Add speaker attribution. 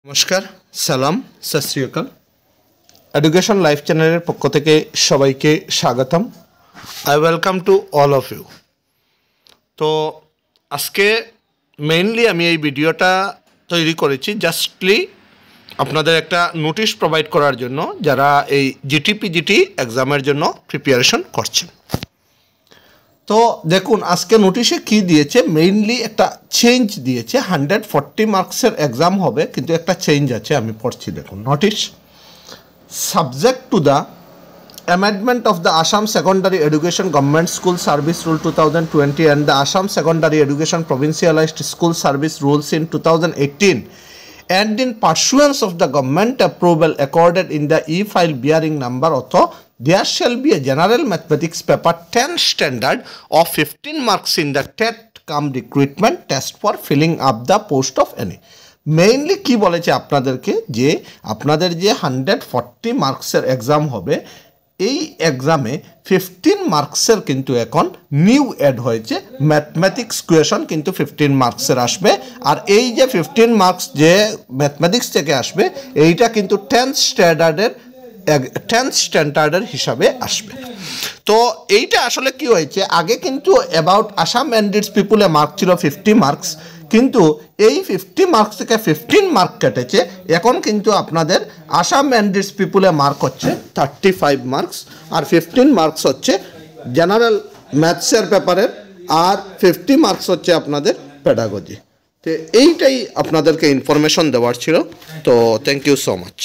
Speaker 1: নমস্কার, সালাম, সত শ্রী আকাল। এডুকেশন লাইফ চ্যানেলের পক্ষ থেকে সবাইকে স্বাগতম। I welcome to all of you. তো আজকে মেইনলি আমি এই ভিডিওটা তৈরি করেছি জাস্টলি আপনাদের একটা নোটিশ প্রোভাইড করার জন্য, যারা এই জিটিপিজিটি এক্সামের জন্য প্রিপারেশন করছেন। তো দেখুন আজকে নোটিশে কি দিয়েছে, মেইনলি একটা চেঞ্জ দিয়েছে। 140 মার্কসের এক্সাম হবে, কিন্তু একটা চেঞ্জ আছে, আমি পড়ছি। দেখুন notice, subject to the amendment of the Assam Secondary Education Government School Service Rule 2020 and the Assam Secondary Education Provincialized School Service Rules in 2018 and in pursuance of the government approval accorded in the e-file bearing number auto, there shall be a general mathematics paper 10 standard of 15 marks in the TET cum recruitment test for filling up the post of any. Mainly কি বলেছে আপনাদেরকে, যে আপনাদের যে 140 মার্কসের exam হবে, এই এক্সামে 15 মার্কসের কিন্তু এখন নিউ অ্যাড হয়েছে। ম্যাথমেটিক্স কোয়েশন কিন্তু 15 মার্কসের আসবে, আর এই যে 15 মার্কস যে ম্যাথমেটিক্স থেকে আসবে, এইটা কিন্তু 10th স্ট্যান্ডার্ডের হিসাবে আসবে। তো এইটা আসলে কি হয়েছে, আগে কিন্তু অ্যাবাউট আসাম অ্যান্ড ইটস পিপুলে মার্ক ছিল 50 মার্কস, কিন্তু এই 50 মার্কস থেকে 15 মার্ক কেটেছে। এখন কিন্তু আপনাদের আসাম অ্যান্ড ইটস পিপুলে মার্ক হচ্ছে 35 মার্কস, আর 15 মার্কস হচ্ছে জেনারেল ম্যাথসের পেপারের, আর 50 মার্কস হচ্ছে আপনাদের পেডাগজি। তো এইটাই আপনাদেরকে ইনফরমেশন দেওয়ার ছিল। তো থ্যাংক ইউ সো মাচ।